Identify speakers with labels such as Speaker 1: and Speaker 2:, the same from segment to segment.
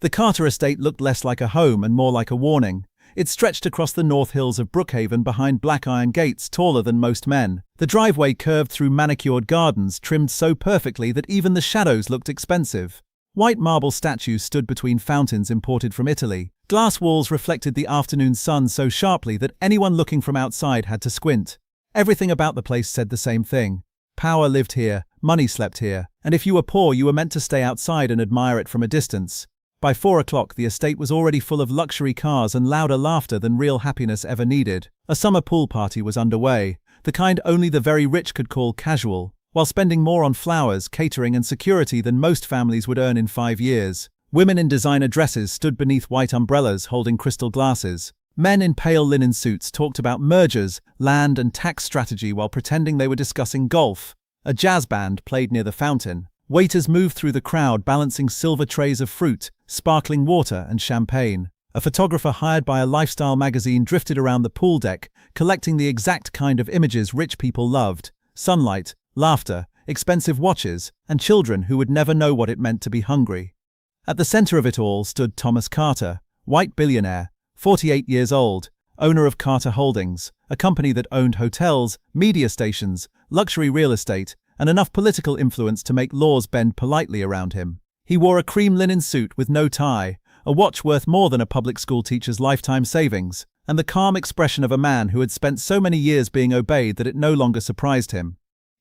Speaker 1: The Carter estate looked less like a home and more like a warning. It stretched across the north hills of Brookhaven behind black iron gates taller than most men. The driveway curved through manicured gardens trimmed so perfectly that even the shadows looked expensive. White marble statues stood between fountains imported from Italy. Glass walls reflected the afternoon sun so sharply that anyone looking from outside had to squint. Everything about the place said the same thing. Power lived here, money slept here, and if you were poor you were meant to stay outside and admire it from a distance. By 4 o'clock the estate was already full of luxury cars and louder laughter than real happiness ever needed. A summer pool party was underway, the kind only the very rich could call casual, while spending more on flowers, catering and security than most families would earn in 5 years. Women in designer dresses stood beneath white umbrellas holding crystal glasses. Men in pale linen suits talked about mergers, land and tax strategy while pretending they were discussing golf. A jazz band played near the fountain. Waiters moved through the crowd balancing silver trays of fruit, sparkling water and champagne. A photographer hired by a lifestyle magazine drifted around the pool deck, collecting the exact kind of images rich people loved: sunlight, laughter, expensive watches, and children who would never know what it meant to be hungry. At the center of it all stood Thomas Carter, white billionaire, 48 years old, owner of Carter Holdings, a company that owned hotels, media stations, luxury real estate, and enough political influence to make laws bend politely around him. He wore a cream linen suit with no tie, a watch worth more than a public school teacher's lifetime savings, and the calm expression of a man who had spent so many years being obeyed that it no longer surprised him.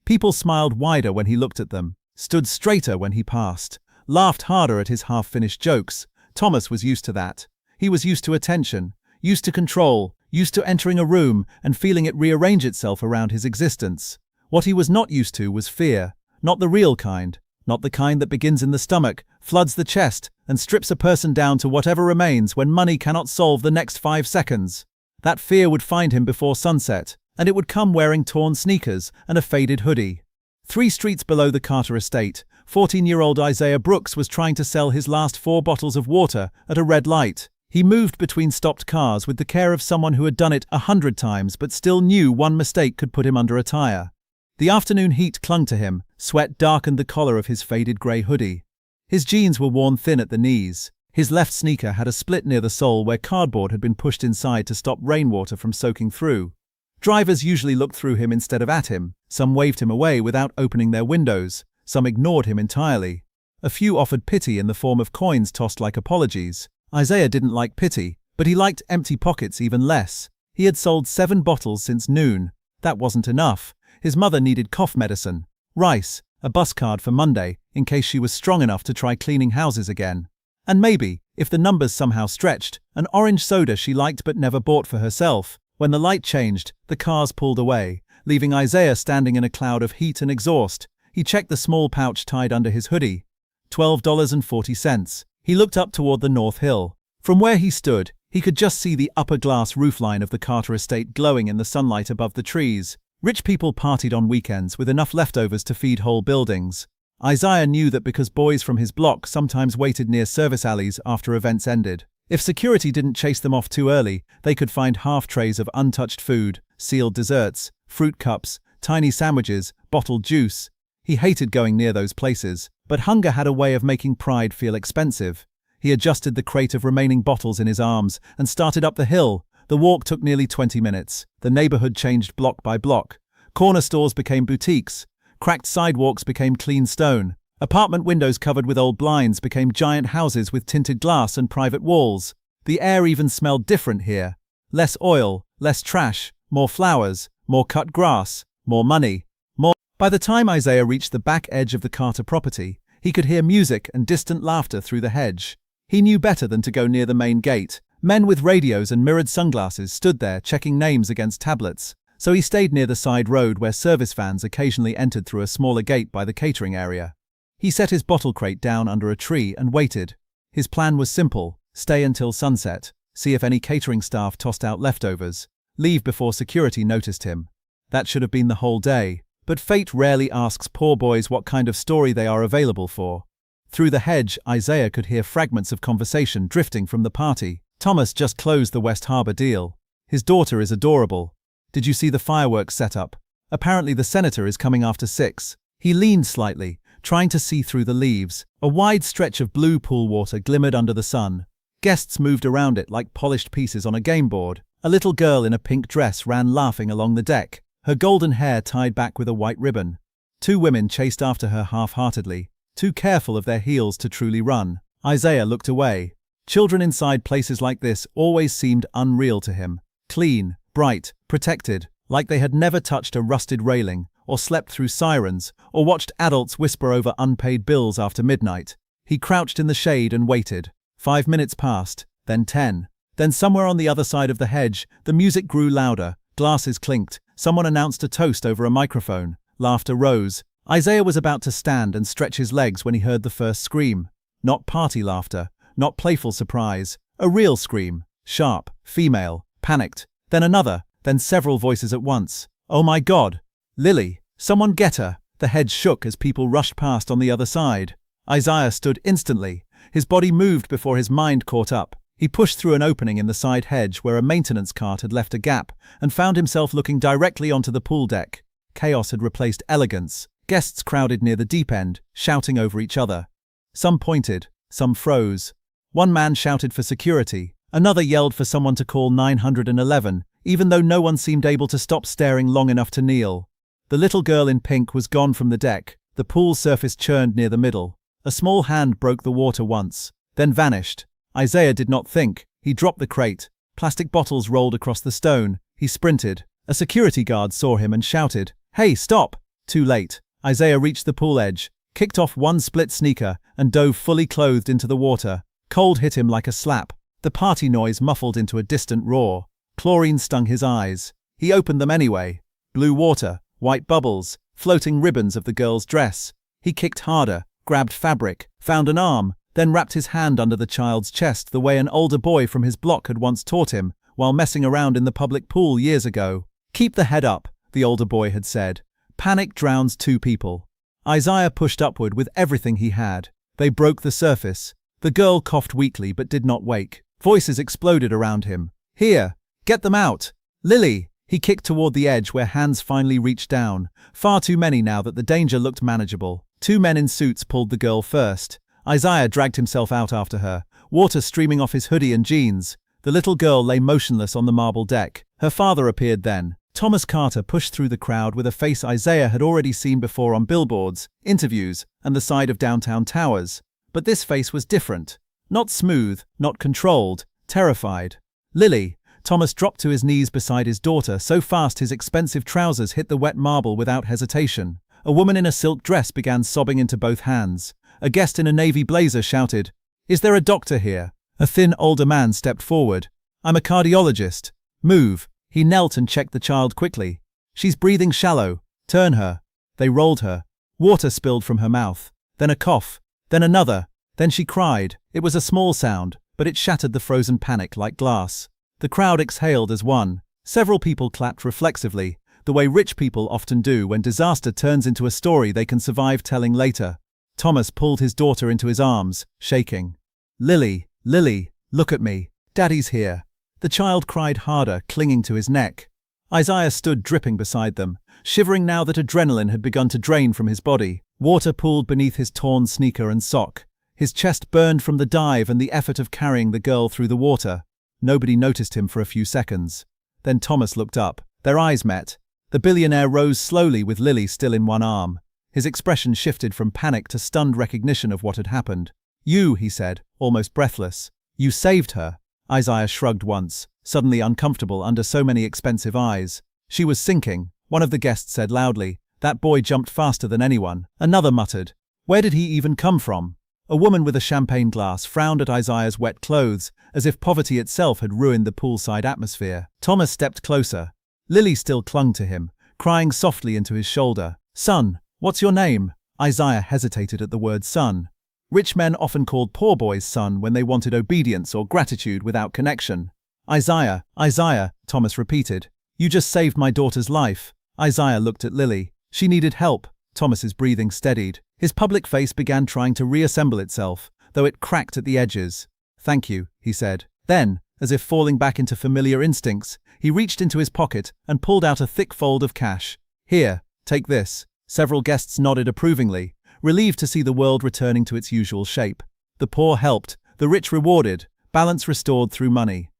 Speaker 1: People smiled wider when he looked at them, stood straighter when he passed, laughed harder at his half-finished jokes. Thomas was used to that. He was used to attention, used to control, used to entering a room and feeling it rearrange itself around his existence. What he was not used to was fear, not the real kind, not the kind that begins in the stomach, floods the chest, and strips a person down to whatever remains when money cannot solve the next 5 seconds. That fear would find him before sunset, and it would come wearing torn sneakers and a faded hoodie. 3 streets below the Carter estate, 14-year-old Isaiah Brooks was trying to sell his last 4 bottles of water at a red light. He moved between stopped cars with the care of someone who had done it 100 times but still knew one mistake could put him under a tire. The afternoon heat clung to him, sweat darkened the collar of his faded grey hoodie. His jeans were worn thin at the knees. His left sneaker had a split near the sole where cardboard had been pushed inside to stop rainwater from soaking through. Drivers usually looked through him instead of at him. Some waved him away without opening their windows. Some ignored him entirely. A few offered pity in the form of coins tossed like apologies. Isaiah didn't like pity, but he liked empty pockets even less. He had sold 7 bottles since noon. That wasn't enough. His mother needed cough medicine, rice, a bus card for Monday, in case she was strong enough to try cleaning houses again. And maybe, if the numbers somehow stretched, an orange soda she liked but never bought for herself. When the light changed, the cars pulled away, leaving Isaiah standing in a cloud of heat and exhaust. He checked the small pouch tied under his hoodie. $12.40. He looked up toward the North Hill. From where he stood, he could just see the upper glass roofline of the Carter estate glowing in the sunlight above the trees. Rich people partied on weekends with enough leftovers to feed whole buildings. Isaiah knew that because boys from his block sometimes waited near service alleys after events ended. If security didn't chase them off too early, they could find half trays of untouched food, sealed desserts, fruit cups, tiny sandwiches, bottled juice. He hated going near those places, but hunger had a way of making pride feel expensive. He adjusted the crate of remaining bottles in his arms and started up the hill. The walk took nearly 20 minutes. The neighborhood changed block by block. Corner stores became boutiques. Cracked sidewalks became clean stone. Apartment windows covered with old blinds became giant houses with tinted glass and private walls. The air even smelled different here. Less oil, less trash, more flowers, more cut grass, more money, more. By the time Isaiah reached the back edge of the Carter property, he could hear music and distant laughter through the hedge. He knew better than to go near the main gate. Men with radios and mirrored sunglasses stood there checking names against tablets, so he stayed near the side road where service vans occasionally entered through a smaller gate by the catering area. He set his bottle crate down under a tree and waited. His plan was simple: stay until sunset, see if any catering staff tossed out leftovers, leave before security noticed him. That should have been the whole day, but fate rarely asks poor boys what kind of story they are available for. Through the hedge, Isaiah could hear fragments of conversation drifting from the party. Thomas just closed the West Harbor deal. His daughter is adorable. Did you see the fireworks setup? Apparently the senator is coming after 6. He leaned slightly, trying to see through the leaves. A wide stretch of blue pool water glimmered under the sun. Guests moved around it like polished pieces on a game board. A little girl in a pink dress ran laughing along the deck, her golden hair tied back with a white ribbon. Two women chased after her half-heartedly, too careful of their heels to truly run. Isaiah looked away. Children inside places like this always seemed unreal to him. Clean, bright, protected, like they had never touched a rusted railing, or slept through sirens, or watched adults whisper over unpaid bills after midnight. He crouched in the shade and waited. 5 minutes passed, then 10. Then somewhere on the other side of the hedge, the music grew louder, glasses clinked, someone announced a toast over a microphone, laughter rose. Isaiah was about to stand and stretch his legs when he heard the first scream. Not party laughter, not playful surprise, a real scream, sharp, female, panicked, then another, then several voices at once. "Oh my God! Lily! Someone get her!" The hedge shook as people rushed past on the other side. Isaiah stood instantly. His body moved before his mind caught up. He pushed through an opening in the side hedge where a maintenance cart had left a gap and found himself looking directly onto the pool deck. Chaos had replaced elegance. Guests crowded near the deep end, shouting over each other. Some pointed, some froze. One man shouted for security. Another yelled for someone to call 911, even though no one seemed able to stop staring long enough to kneel. The little girl in pink was gone from the deck. The pool surface churned near the middle. A small hand broke the water once, then vanished. Isaiah did not think. He dropped the crate. Plastic bottles rolled across the stone. He sprinted. A security guard saw him and shouted, "Hey, stop!" Too late. Isaiah reached the pool edge, kicked off one split sneaker, and dove fully clothed into the water. Cold hit him like a slap. The party noise muffled into a distant roar. Chlorine stung his eyes. He opened them anyway. Blue water, white bubbles, floating ribbons of the girl's dress. He kicked harder, grabbed fabric, found an arm, then wrapped his hand under the child's chest the way an older boy from his block had once taught him, while messing around in the public pool years ago. "Keep the head up," the older boy had said. "Panic drowns two people." Isaiah pushed upward with everything he had. They broke the surface. The girl coughed weakly but did not wake. Voices exploded around him. "Here! Get them out! Lily!" He kicked toward the edge where hands finally reached down. Far too many now that the danger looked manageable. Two men in suits pulled the girl first. Isaiah dragged himself out after her, water streaming off his hoodie and jeans. The little girl lay motionless on the marble deck. Her father appeared then. Thomas Carter pushed through the crowd with a face Isaiah had already seen before on billboards, interviews, and the side of downtown towers. But this face was different. Not smooth, not controlled, terrified. "Lily!" Thomas dropped to his knees beside his daughter so fast his expensive trousers hit the wet marble without hesitation. A woman in a silk dress began sobbing into both hands. A guest in a navy blazer shouted, "Is there a doctor here?" A thin older man stepped forward. "I'm a cardiologist." "Move." He knelt and checked the child quickly. "She's breathing shallow. Turn her." They rolled her. Water spilled from her mouth. Then a cough. Then another. Then she cried. It was a small sound, but it shattered the frozen panic like glass. The crowd exhaled as one. Several people clapped reflexively, the way rich people often do when disaster turns into a story they can survive telling later. Thomas pulled his daughter into his arms, shaking. "Lily, Lily, look at me. Daddy's here." The child cried harder, clinging to his neck. Isaiah stood dripping beside them, shivering now that adrenaline had begun to drain from his body. Water pooled beneath his torn sneaker and sock. His chest burned from the dive and the effort of carrying the girl through the water. Nobody noticed him for a few seconds. Then Thomas looked up. Their eyes met. The billionaire rose slowly with Lily still in one arm. His expression shifted from panic to stunned recognition of what had happened. "You," he said, almost breathless. "You saved her." Isaiah shrugged once, suddenly uncomfortable under so many expensive eyes. "She was sinking," one of the guests said loudly. "That boy jumped faster than anyone." Another muttered, "Where did he even come from?" A woman with a champagne glass frowned at Isaiah's wet clothes, as if poverty itself had ruined the poolside atmosphere. Thomas stepped closer. Lily still clung to him, crying softly into his shoulder. "Son, what's your name?" Isaiah hesitated at the word son. Rich men often called poor boys son when they wanted obedience or gratitude without connection. "Isaiah, Isaiah," Thomas repeated. "You just saved my daughter's life." Isaiah looked at Lily. She needed help. Thomas's breathing steadied. His public face began trying to reassemble itself, though it cracked at the edges. "Thank you," he said. Then, as if falling back into familiar instincts, he reached into his pocket and pulled out a thick fold of cash. "Here, take this." Several guests nodded approvingly. relieved to see the world returning to its usual shape. The poor helped, the rich rewarded, balance restored through money.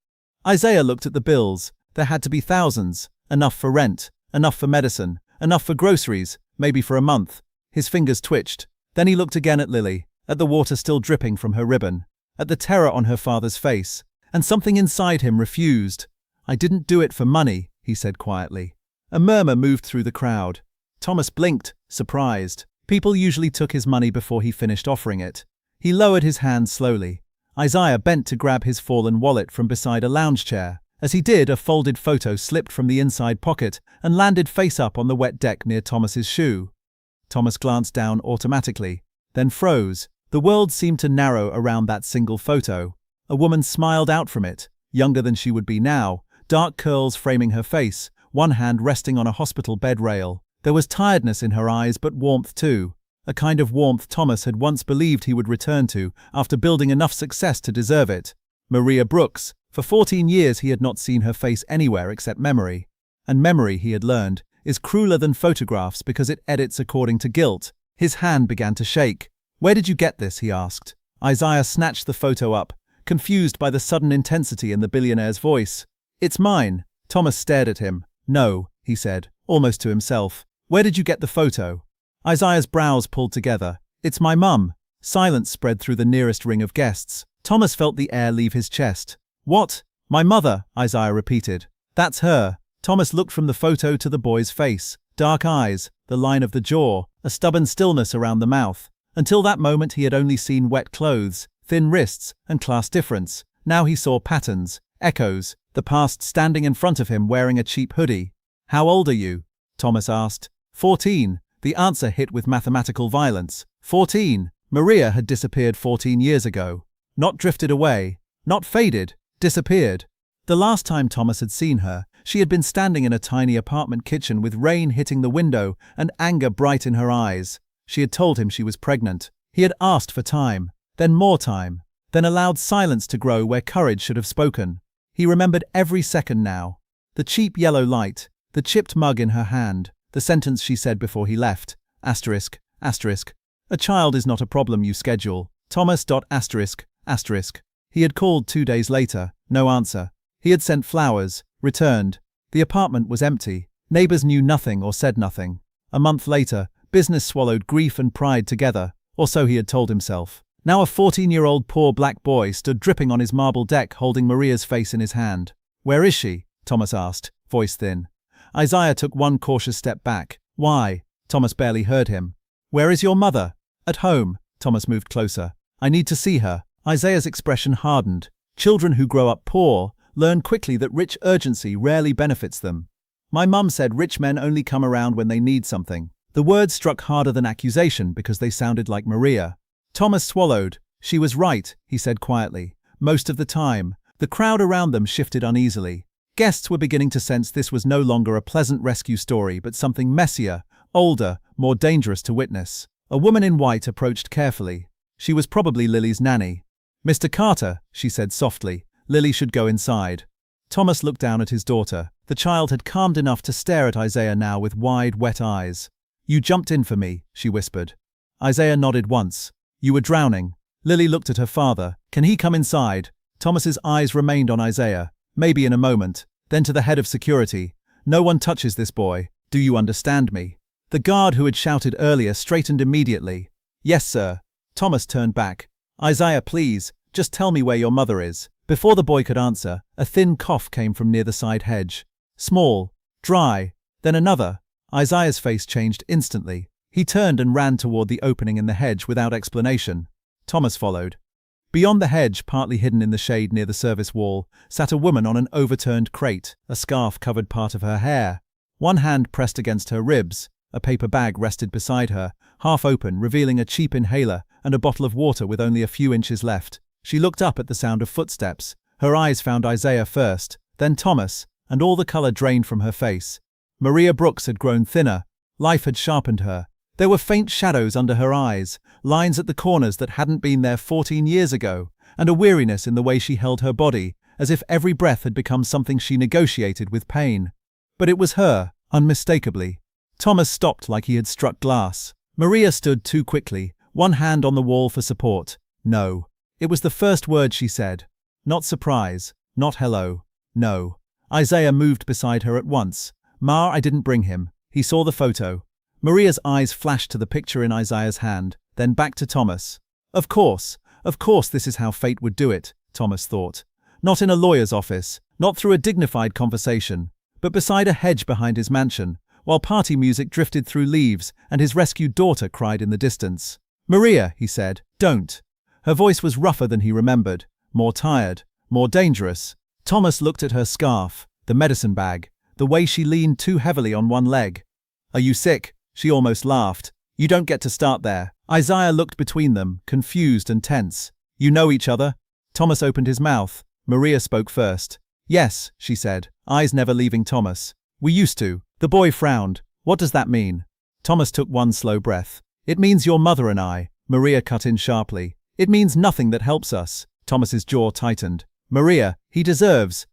Speaker 1: Isaiah looked at the bills. There had to be thousands, enough for rent, enough for medicine, enough for groceries, maybe for a month. His fingers twitched. Then he looked again at Lily, at the water still dripping from her ribbon, at the terror on her father's face, and something inside him refused. "I didn't do it for money," he said quietly. A murmur moved through the crowd. Thomas blinked, surprised. People usually took his money before he finished offering it. He lowered his hand slowly. Isaiah bent to grab his fallen wallet from beside a lounge chair. As he did, a folded photo slipped from the inside pocket and landed face up on the wet deck near Thomas's shoe. Thomas glanced down automatically, then froze. The world seemed to narrow around that single photo. A woman smiled out from it, younger than she would be now, dark curls framing her face, one hand resting on a hospital bed rail. There was tiredness in her eyes, but warmth too. A kind of warmth Thomas had once believed he would return to after building enough success to deserve it. Maria Brooks. For 14 years he had not seen her face anywhere except memory. And memory, he had learned, is crueler than photographs because it edits according to guilt. His hand began to shake. "Where did you get this?" he asked. Isaiah snatched the photo up, confused by the sudden intensity in the billionaire's voice. "It's mine." Thomas stared at him. "No," he said, almost to himself. "Where did you get the photo?" Isaiah's brows pulled together. "It's my mum." Silence spread through the nearest ring of guests. Thomas felt the air leave his chest. "What? My mother?" Isaiah repeated. "That's her." Thomas looked from the photo to the boy's face. Dark eyes, the line of the jaw, a stubborn stillness around the mouth. Until that moment he had only seen wet clothes, thin wrists, and class difference. Now he saw patterns, echoes, the past standing in front of him wearing a cheap hoodie. "How old are you?" Thomas asked. 14. The answer hit with mathematical violence. 14. Maria had disappeared 14 years ago. Not drifted away, not faded, disappeared. The last time Thomas had seen her, she had been standing in a tiny apartment kitchen with rain hitting the window and anger bright in her eyes. She had told him she was pregnant. He had asked for time, then more time, then allowed silence to grow where courage should have spoken. He remembered every second now. The cheap yellow light, the chipped mug in her hand, the sentence she said before he left. Asterisk, asterisk. A child is not a problem you schedule. Thomas. Asterisk, asterisk. He had called 2 days later, no answer. He had sent flowers, returned. The apartment was empty. Neighbors knew nothing or said nothing. A month later, business swallowed grief and pride together, or so he had told himself. Now a 14-year-old poor black boy stood dripping on his marble deck holding Maria's face in his hand. "Where is she?" Thomas asked, voice thin. Isaiah took one cautious step back. "Why?" Thomas barely heard him. "Where is your mother?" "At home." Thomas moved closer. "I need to see her." Isaiah's expression hardened. Children who grow up poor learn quickly that rich urgency rarely benefits them. "My mum said rich men only come around when they need something." The words struck harder than accusation because they sounded like Maria. Thomas swallowed. "She was right," he said quietly. Most of the time, the crowd around them shifted uneasily. Guests were beginning to sense this was no longer a pleasant rescue story but something messier, older, more dangerous to witness. A woman in white approached carefully. She was probably Lily's nanny. "Mr. Carter," she said softly, "Lily should go inside." Thomas looked down at his daughter. The child had calmed enough to stare at Isaiah now with wide, wet eyes. "You jumped in for me," she whispered. Isaiah nodded once. "You were drowning." Lily looked at her father. "Can he come inside?" Thomas's eyes remained on Isaiah, maybe in a moment, then to the head of security. "No one touches this boy. Do you understand me?" The guard who had shouted earlier straightened immediately. "Yes, sir." Thomas turned back. "Isaiah, please, just tell me where your mother is." Before the boy could answer, a thin cough came from near the side hedge. Small, dry, then another. Isaiah's face changed instantly. He turned and ran toward the opening in the hedge without explanation. Thomas followed. Beyond the hedge, partly hidden in the shade near the service wall, sat a woman on an overturned crate. A scarf covered part of her hair. One hand pressed against her ribs. A paper bag rested beside her, half open, revealing a cheap inhaler and a bottle of water with only a few inches left. She looked up at the sound of footsteps. Her eyes found Isaiah first, then Thomas, and all the color drained from her face. Maria Brooks had grown thinner. Life had sharpened her. There were faint shadows under her eyes, lines at the corners that hadn't been there 14 years ago, and a weariness in the way she held her body, as if every breath had become something she negotiated with pain. But it was her, unmistakably. Thomas stopped like he had struck glass. Maria stood too quickly, one hand on the wall for support. No. It was the first word she said. Not surprise, not hello. No. Isaiah moved beside her at once. Ma, I didn't bring him. He saw the photo. Maria's eyes flashed to the picture in Isaiah's hand, then back to Thomas. Of course this is how fate would do it, Thomas thought. Not in a lawyer's office, not through a dignified conversation, but beside a hedge behind his mansion, while party music drifted through leaves and his rescued daughter cried in the distance. Maria, he said, don't. Her voice was rougher than he remembered, more tired, more dangerous. Thomas looked at her scarf, the medicine bag, the way she leaned too heavily on one leg. Are you sick? She almost laughed. You don't get to start there. Isaiah looked between them, confused and tense. You know each other? Thomas opened his mouth. Maria spoke first. Yes, she said, eyes never leaving Thomas. We used to. The boy frowned. What does that mean? Thomas took one slow breath. It means your mother and I. Maria cut in sharply. It means nothing that helps us. Thomas's jaw tightened. Maria, he deserves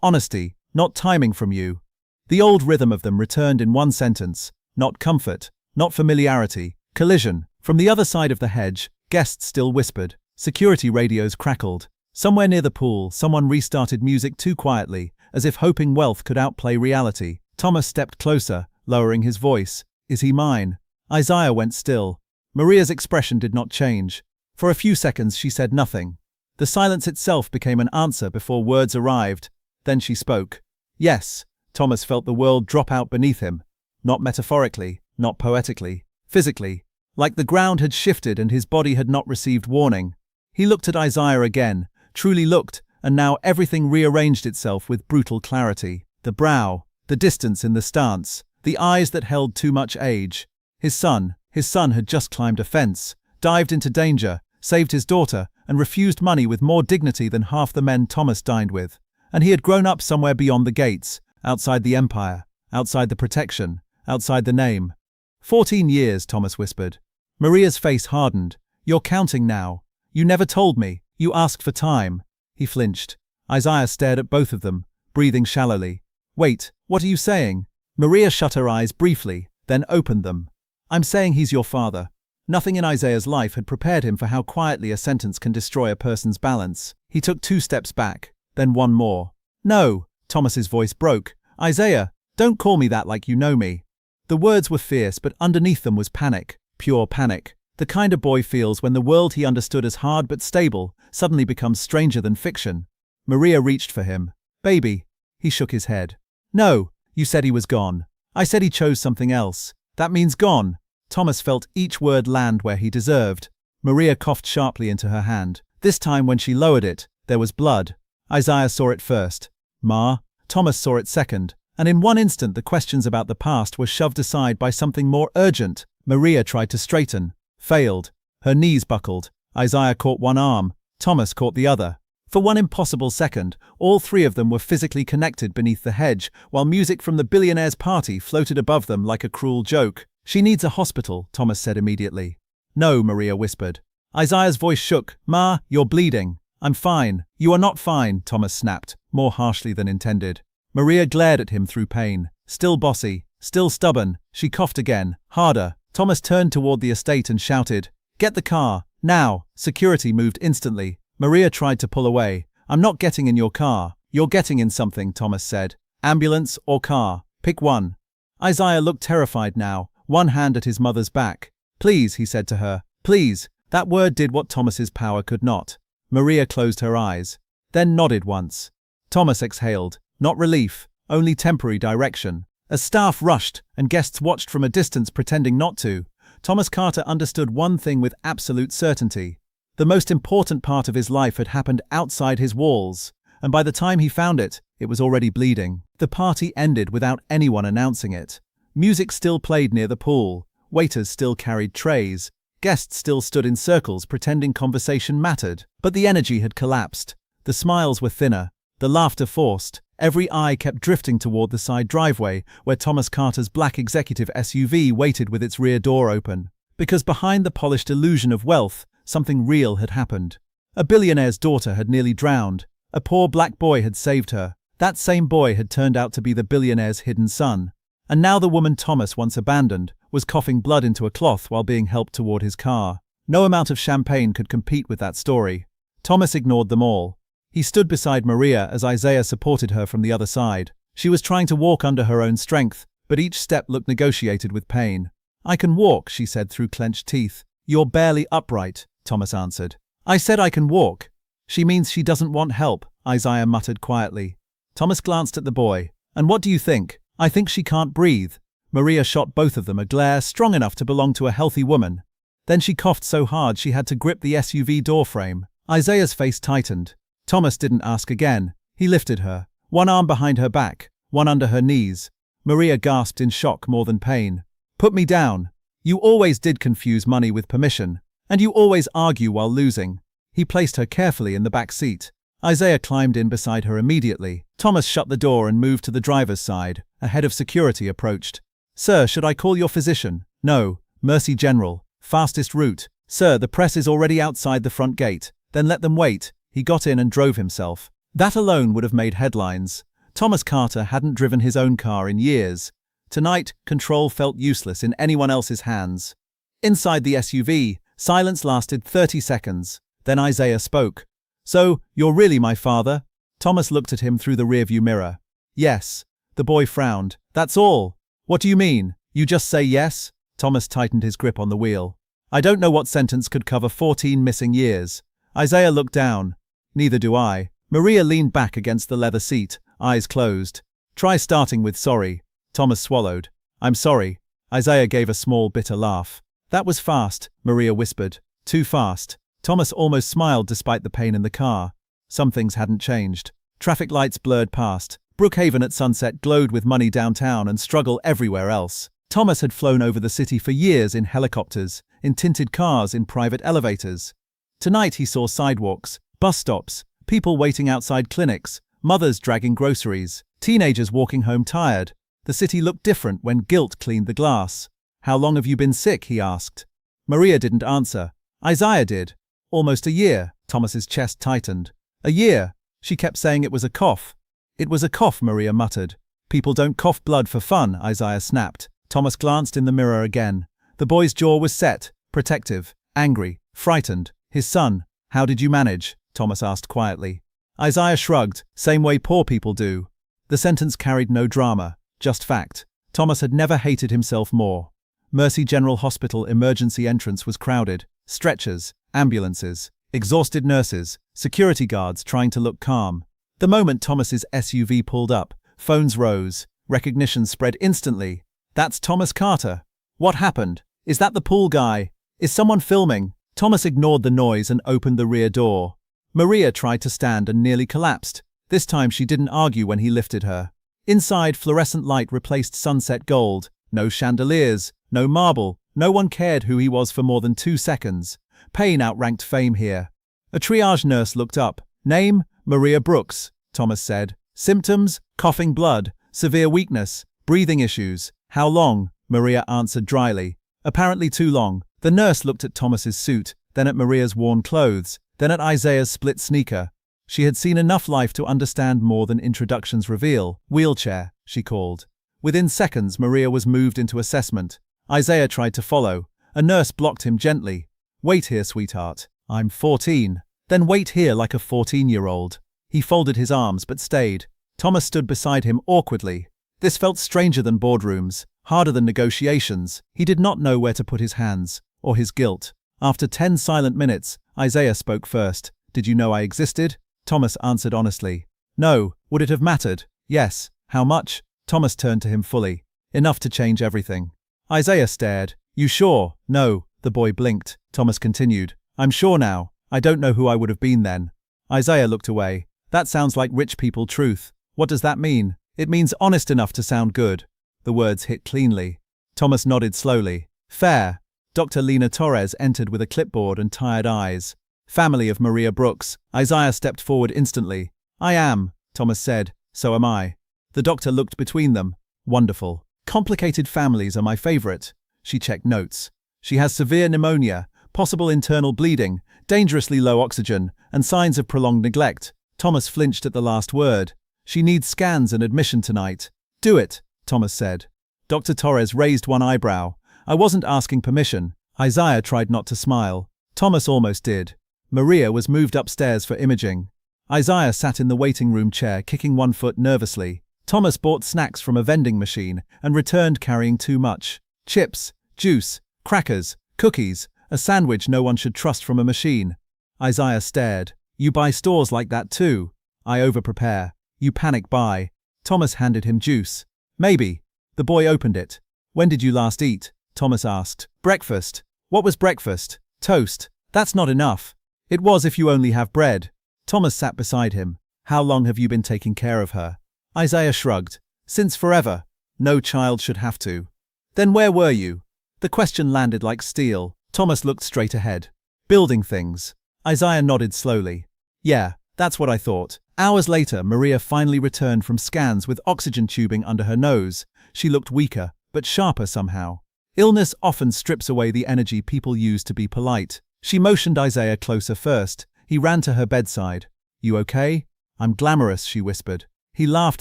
Speaker 1: honesty, not timing from you. The old rhythm of them returned in one sentence. Not comfort, not familiarity, collision. From the other side of the hedge, guests still whispered. Security radios crackled. Somewhere near the pool, someone restarted music too quietly, as if hoping wealth could outplay reality. Thomas stepped closer, lowering his voice. Is he mine? Isaiah went still. Maria's expression did not change. For a few seconds she said nothing. The silence itself became an answer before words arrived. Then she spoke. Yes. Thomas felt the world drop out beneath him. Not metaphorically, not poetically, physically. Like the ground had shifted and his body had not received warning. He looked at Isaiah again, truly looked, and now everything rearranged itself with brutal clarity. The brow, the distance in the stance, the eyes that held too much age. His son had just climbed a fence, dived into danger, saved his daughter, and refused money with more dignity than half the men Thomas dined with. And he had grown up somewhere beyond the gates, outside the empire, outside the protection, outside the name. 14 years, Thomas whispered. Maria's face hardened. You're counting now. You never told me. You asked for time. He flinched. Isaiah stared at both of them, breathing shallowly. Wait, what are you saying? Maria shut her eyes briefly, then opened them. I'm saying he's your father. Nothing in Isaiah's life had prepared him for how quietly a sentence can destroy a person's balance. He took 2 steps back, then one more. No, Thomas's voice broke. Isaiah, don't call me that like you know me. The words were fierce, but underneath them was panic, pure panic. The kind a boy feels when the world he understood as hard but stable suddenly becomes stranger than fiction. Maria reached for him. Baby. He shook his head. No, you said he was gone. I said he chose something else. That means gone. Thomas felt each word land where he deserved. Maria coughed sharply into her hand. This time when she lowered it, there was blood. Isaiah saw it first. Ma. Thomas saw it second. And in one instant the questions about the past were shoved aside by something more urgent. Maria tried to straighten. Failed. Her knees buckled. Isaiah caught one arm. Thomas caught the other. For one impossible second, all three of them were physically connected beneath the hedge, while music from the Billionaire's party floated above them like a cruel joke. She needs a hospital, Thomas said immediately. No, Maria whispered. Isaiah's voice shook. Ma, you're bleeding. I'm fine. You are not fine, Thomas snapped, more harshly than intended. Maria glared at him through pain. Still bossy, still stubborn. She coughed again, harder. Thomas turned toward the estate and shouted, Get the car, now! Security moved instantly. Maria tried to pull away. I'm not getting in your car. You're getting in something, Thomas said. Ambulance or car. Pick one. Isaiah looked terrified now, one hand at his mother's back. Please, he said to her. Please. That word did what Thomas's power could not. Maria closed her eyes, then nodded once. Thomas exhaled. Not relief, only temporary direction. As staff rushed and guests watched from a distance pretending not to, Thomas Carter understood one thing with absolute certainty. The most important part of his life had happened outside his walls, and by the time he found it, it was already bleeding. The party ended without anyone announcing it. Music still played near the pool, waiters still carried trays, guests still stood in circles pretending conversation mattered. But the energy had collapsed. The smiles were thinner, the laughter forced. Every eye kept drifting toward the side driveway where Thomas Carter's black executive SUV waited with its rear door open. Because behind the polished illusion of wealth, something real had happened. A billionaire's daughter had nearly drowned. A poor black boy had saved her. That same boy had turned out to be the billionaire's hidden son. And now the woman Thomas once abandoned, was coughing blood into a cloth while being helped toward his car. No amount of champagne could compete with that story. Thomas ignored them all. He stood beside Maria as Isaiah supported her from the other side. She was trying to walk under her own strength, but each step looked negotiated with pain. "I can walk," she said through clenched teeth. "You're barely upright," Thomas answered. "I said I can walk." "She means she doesn't want help," Isaiah muttered quietly. Thomas glanced at the boy. "And what do you think?" "I think she can't breathe." Maria shot both of them a glare strong enough to belong to a healthy woman. Then she coughed so hard she had to grip the SUV door frame. Isaiah's face tightened. Thomas didn't ask again. He lifted her, one arm behind her back, one under her knees. Maria gasped in shock more than pain. "Put me down. You always did confuse money with permission, and you always argue while losing." He placed her carefully in the back seat. Isaiah climbed in beside her immediately. Thomas shut the door and moved to the driver's side. A head of security approached. "Sir, should I call your physician?" "No. Mercy General. Fastest route." "Sir, the press is already outside the front gate." "Then let them wait." He got in and drove himself. That alone would have made headlines. Thomas Carter hadn't driven his own car in years. Tonight, control felt useless in anyone else's hands. Inside the SUV, silence lasted 30 seconds. Then Isaiah spoke. "So, you're really my father?" Thomas looked at him through the rearview mirror. "Yes." The boy frowned. "That's all." "What do you mean? You just say yes?" Thomas tightened his grip on the wheel. "I don't know what sentence could cover 14 missing years." Isaiah looked down. "Neither do I." Maria leaned back against the leather seat, eyes closed. "Try starting with sorry." Thomas swallowed. "I'm sorry." Isaiah gave a small, bitter laugh. "That was fast," Maria whispered. "Too fast." Thomas almost smiled despite the pain in the car. Some things hadn't changed. Traffic lights blurred past. Brookhaven at sunset glowed with money downtown and struggle everywhere else. Thomas had flown over the city for years in helicopters, in tinted cars, in private elevators. Tonight he saw sidewalks, bus stops, people waiting outside clinics, mothers dragging groceries, teenagers walking home tired. The city looked different when guilt cleaned the glass. "How long have you been sick?" he asked. Maria didn't answer. Isaiah did. "Almost a year." Thomas's chest tightened. "A year?" She kept saying it was a cough. "It was a cough," Maria muttered. "People don't cough blood for fun," Isaiah snapped. Thomas glanced in the mirror again. The boy's jaw was set, protective, angry, frightened. "His son. How did you manage?" Thomas asked quietly. Isaiah shrugged, same way poor people do. The sentence carried no drama, just fact. Thomas had never hated himself more. Mercy General Hospital emergency entrance was crowded. Stretchers, ambulances, exhausted nurses, security guards trying to look calm. The moment Thomas's SUV pulled up, phones rose, recognition spread instantly. "That's Thomas Carter." "What happened? Is that the pool guy? Is someone filming?" Thomas ignored the noise and opened the rear door. Maria tried to stand and nearly collapsed. This time she didn't argue when he lifted her. Inside, fluorescent light replaced sunset gold. No chandeliers, no marble. No one cared who he was for more than 2 seconds. Pain outranked fame here. A triage nurse looked up. "Name? Maria Brooks," Thomas said. "Symptoms? Coughing blood, severe weakness, breathing issues." "How long?" Maria answered dryly. "Apparently too long." The nurse looked at Thomas's suit, then at Maria's worn clothes, then at Isaiah's split sneaker. She had seen enough life to understand more than introductions reveal. "Wheelchair," she called. Within seconds, Maria was moved into assessment. Isaiah tried to follow. A nurse blocked him gently. "Wait here, sweetheart. I'm 14. Then wait here like a 14-year-old. He folded his arms but stayed. Thomas stood beside him awkwardly. This felt stranger than boardrooms, harder than negotiations. He did not know where to put his hands, or his guilt. After 10 silent minutes, Isaiah spoke first. "Did you know I existed?" Thomas answered honestly. "No. Would it have mattered?" "Yes." "How much?" Thomas turned to him fully. "Enough to change everything." Isaiah stared. "You sure?" "No." The boy blinked. Thomas continued. "I'm sure now. I don't know who I would have been then." Isaiah looked away. "That sounds like rich people truth." "What does that mean?" "It means honest enough to sound good." The words hit cleanly. Thomas nodded slowly. "Fair." Dr. Lena Torres entered with a clipboard and tired eyes. "Family of Maria Brooks." Isaiah stepped forward instantly. "I am," Thomas said. "So am I." The doctor looked between them. "Wonderful. Complicated families are my favorite." She checked notes. "She has severe pneumonia, possible internal bleeding, dangerously low oxygen, and signs of prolonged neglect." Thomas flinched at the last word. "She needs scans and admission tonight." "Do it," Thomas said. Dr. Torres raised one eyebrow. I wasn't asking permission. Isaiah tried not to smile. Thomas almost did. Maria was moved upstairs for imaging. Isaiah sat in the waiting room chair, kicking one foot nervously. Thomas bought snacks from a vending machine and returned carrying too much. Chips, juice, crackers, cookies, a sandwich no one should trust from a machine. Isaiah stared. You buy stores like that too? I over-prepare. You panic buy. Thomas handed him juice. Maybe. The boy opened it. When did you last eat? Thomas asked. Breakfast. What was breakfast? Toast. That's not enough. It was if you only have bread. Thomas sat beside him. How long have you been taking care of her? Isaiah shrugged. Since forever. No child should have to. Then where were you? The question landed like steel. Thomas looked straight ahead. Building things. Isaiah nodded slowly. Yeah, that's what I thought. Hours later, Maria finally returned from scans with oxygen tubing under her nose. She looked weaker, but sharper somehow. Illness often strips away the energy people use to be polite. She motioned Isaiah closer first. He ran to her bedside. You okay? I'm glamorous, she whispered. He laughed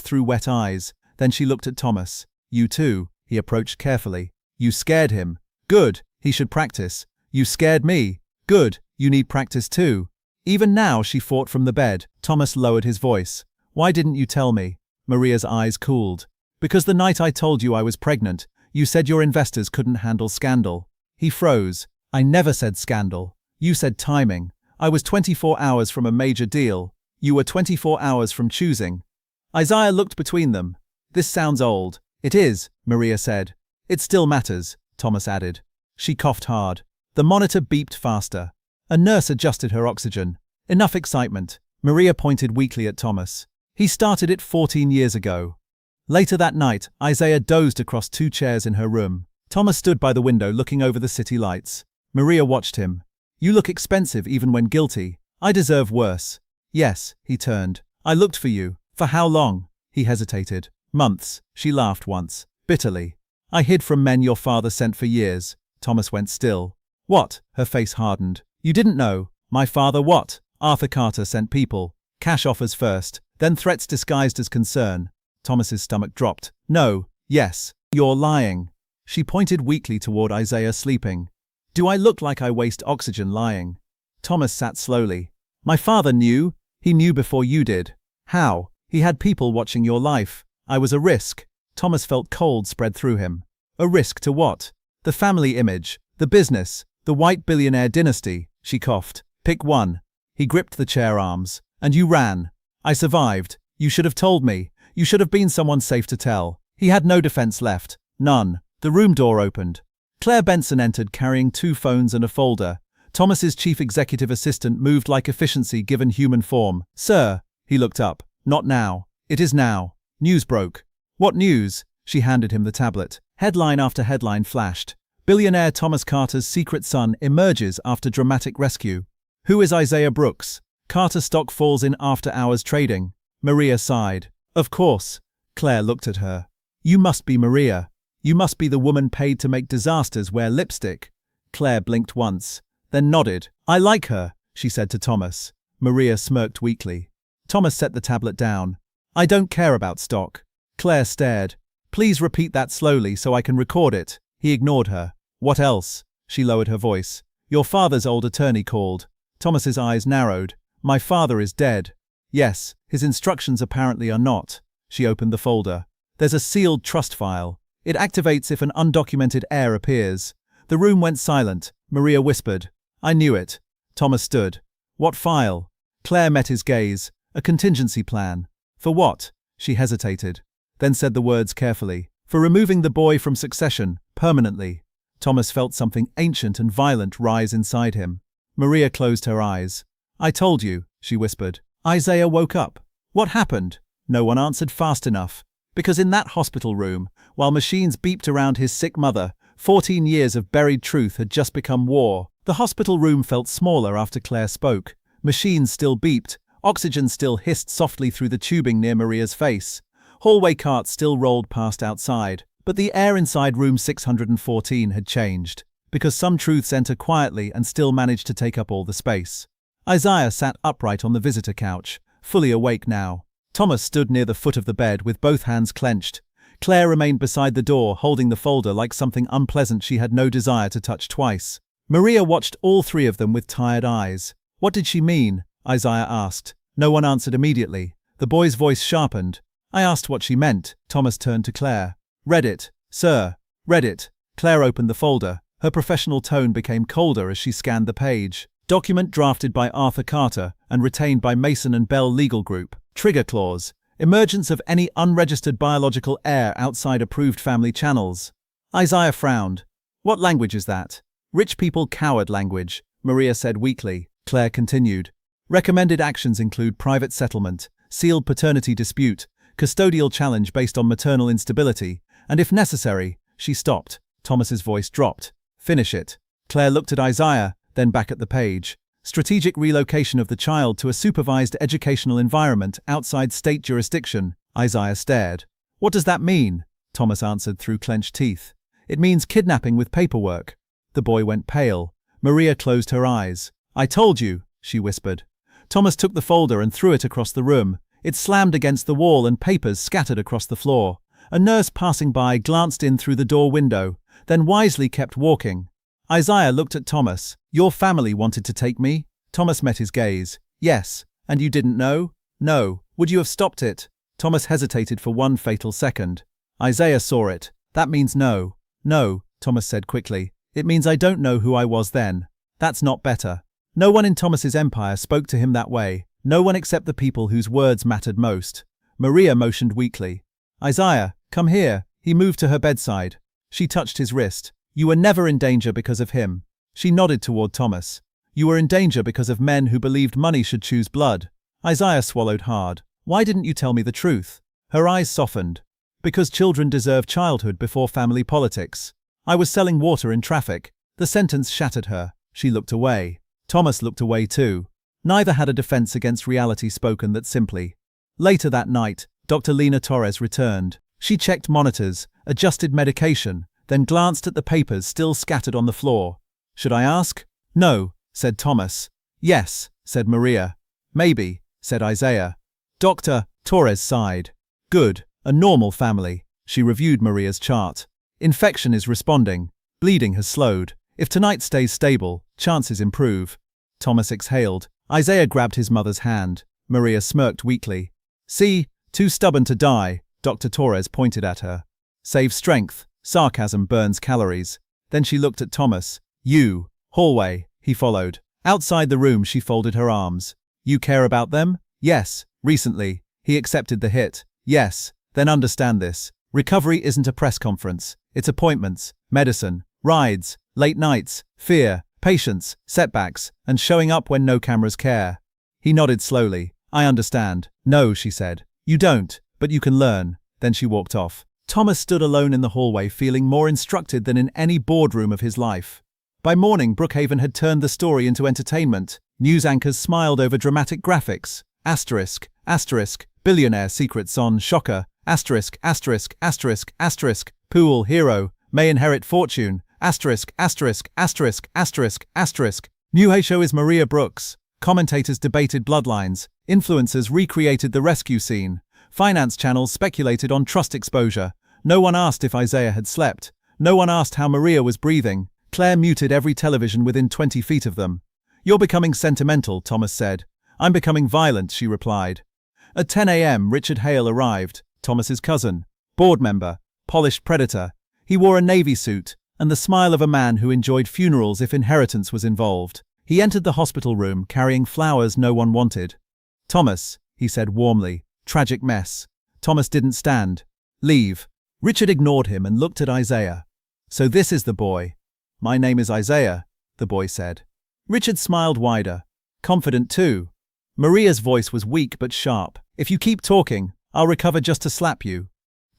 Speaker 1: through wet eyes. Then she looked at Thomas. You too, he approached carefully. You scared him. Good, he should practice. You scared me. Good, you need practice too. Even now she fought from the bed. Thomas lowered his voice. Why didn't you tell me? Maria's eyes cooled. Because the night I told you I was pregnant, you said your investors couldn't handle scandal. He froze. I never said scandal. You said timing. I was 24 hours from a major deal. You were 24 hours from choosing. Isaiah looked between them. This sounds old. It is, Maria said. It still matters, Thomas added. She coughed hard. The monitor beeped faster. A nurse adjusted her oxygen. Enough excitement. Maria pointed weakly at Thomas. He started it 14 years ago. Later that night, Isaiah dozed across 2 chairs in her room. Thomas stood by the window looking over the city lights. Maria watched him. You look expensive even when guilty. I deserve worse. Yes, he turned. I looked for you. For how long? He hesitated. Months. She laughed once, bitterly. I hid from men your father sent for years. Thomas went still. What? Her face hardened. You didn't know. My father what? Arthur Carter sent people. Cash offers first, then threats disguised as concern. Thomas's stomach dropped. No, yes. You're lying. She pointed weakly toward Isaiah sleeping. Do I look like I waste oxygen lying? Thomas sat slowly. My father knew. He knew before you did. How? He had people watching your life. I was a risk. Thomas felt cold spread through him. A risk to what? The family image, the business, the white billionaire dynasty. She coughed. Pick one. He gripped the chair arms. And you ran. I survived. You should have told me. You should have been someone safe to tell. He had no defense left. None. The room door opened. Claire Benson entered carrying 2 phones and a folder. Thomas's chief executive assistant moved like efficiency given human form. Sir. He looked up. Not now. It is now. News broke. What news? She handed him the tablet. Headline after headline flashed. Billionaire Thomas Carter's secret son emerges after dramatic rescue. Who is Isaiah Brooks? Carter stock falls in after-hours trading. Maria sighed. Of course. Claire looked at her. You must be Maria. You must be the woman paid to make disasters wear lipstick. Claire blinked once, then nodded. I like her, she said to Thomas. Maria smirked weakly. Thomas set the tablet down. I don't care about stock. Claire stared. Please repeat that slowly so I can record it. He ignored her. What else? She lowered her voice. Your father's old attorney called. Thomas's eyes narrowed. My father is dead. Yes, his instructions apparently are not. She opened the folder. There's a sealed trust file. It activates if an undocumented heir appears. The room went silent. Maria whispered. I knew it. Thomas stood. What file? Claire met his gaze. A contingency plan. For what? She hesitated, then said the words carefully. For removing the boy from succession, permanently. Thomas felt something ancient and violent rise inside him. Maria closed her eyes. I told you, she whispered. Isaiah woke up. What happened? No one answered fast enough. Because in that hospital room, while machines beeped around his sick mother, 14 years of buried truth had just become war. The hospital room felt smaller after Claire spoke. Machines still beeped. Oxygen still hissed softly through the tubing near Maria's face. Hallway carts still rolled past outside. But the air inside room 614 had changed. Because some truths enter quietly and still manage to take up all the space. Isaiah sat upright on the visitor couch, fully awake now. Thomas stood near the foot of the bed with both hands clenched. Claire remained beside the door, holding the folder like something unpleasant she had no desire to touch twice. Maria watched all three of them with tired eyes. What did she mean? Isaiah asked. No one answered immediately. The boy's voice sharpened. I asked what she meant. Thomas turned to Claire. Read it, sir. Read it. Claire opened the folder. Her professional tone became colder as she scanned the page. Document drafted by Arthur Carter and retained by Mason and Bell Legal Group. Trigger clause. Emergence of any unregistered biological heir outside approved family channels. Isaiah frowned. What language is that? Rich people coward language, Maria said weakly. Claire continued. Recommended actions include private settlement, sealed paternity dispute, custodial challenge based on maternal instability, and if necessary, she stopped. Thomas's voice dropped. Finish it. Claire looked at Isaiah, then back at the page. Strategic relocation of the child to a supervised educational environment outside state jurisdiction. Isaiah stared. What does that mean? Thomas answered through clenched teeth. It means kidnapping with paperwork. The boy went pale. Maria closed her eyes. I told you, she whispered. Thomas took the folder and threw it across the room. It slammed against the wall and papers scattered across the floor. A nurse passing by glanced in through the door window, then wisely kept walking. Isaiah looked at Thomas. Your family wanted to take me? Thomas met his gaze. Yes. And you didn't know? No. Would you have stopped it? Thomas hesitated for one fatal second. Isaiah saw it. That means no. No, Thomas said quickly. It means I don't know who I was then. That's not better. No one in Thomas's empire spoke to him that way. No one except the people whose words mattered most. Maria motioned weakly. Isaiah, come here. He moved to her bedside. She touched his wrist. You were never in danger because of him. She nodded toward Thomas. You were in danger because of men who believed money should choose blood. Isaiah swallowed hard. Why didn't you tell me the truth? Her eyes softened. Because children deserve childhood before family politics. I was selling water in traffic. The sentence shattered her. She looked away. Thomas looked away too. Neither had a defense against reality spoken that simply. Later that night, Dr. Lena Torres returned. She checked monitors, adjusted medication, then glanced at the papers still scattered on the floor. Should I ask? No, said Thomas. Yes, said Maria. Maybe, said Isaiah. Dr. Torres sighed. Good, a normal family. She reviewed Maria's chart. Infection is responding. Bleeding has slowed. If tonight stays stable, chances improve. Thomas exhaled. Isaiah grabbed his mother's hand. Maria smirked weakly. See, too stubborn to die, Dr. Torres pointed at her. Save strength. Sarcasm burns calories. Then she looked at Thomas. You. Hallway. He followed. Outside the room she folded her arms. You care about them? Yes. Recently. He accepted the hit. Yes. Then understand this. Recovery isn't a press conference. It's appointments, medicine, rides, late nights, fear, patience, setbacks, and showing up when no cameras care. He nodded slowly. I understand. No, she said. You don't, but you can learn. Then she walked off. Thomas stood alone in the hallway feeling more instructed than in any boardroom of his life. By morning, Brookhaven had turned the story into entertainment. News anchors smiled over dramatic graphics. Asterisk, asterisk, billionaire secrets on shocker, asterisk, asterisk, asterisk, asterisk, pool hero, may inherit fortune, asterisk, asterisk, asterisk, asterisk, asterisk. New show is Maria Brooks. Commentators debated bloodlines. Influencers recreated the rescue scene. Finance channels speculated on trust exposure. No one asked if Isaiah had slept. No one asked how Maria was breathing. Claire muted every television within 20 feet of them. You're becoming sentimental, Thomas said. I'm becoming violent, she replied. At 10 a.m., Richard Hale arrived, Thomas's cousin, board member, polished predator. He wore a navy suit and the smile of a man who enjoyed funerals if inheritance was involved. He entered the hospital room carrying flowers no one wanted. Thomas, he said warmly. Tragic mess. Thomas didn't stand. Leave. Richard ignored him and looked at Isaiah. So this is the boy. My name is Isaiah, the boy said. Richard smiled wider. Confident too. Maria's voice was weak but sharp. If you keep talking, I'll recover just to slap you.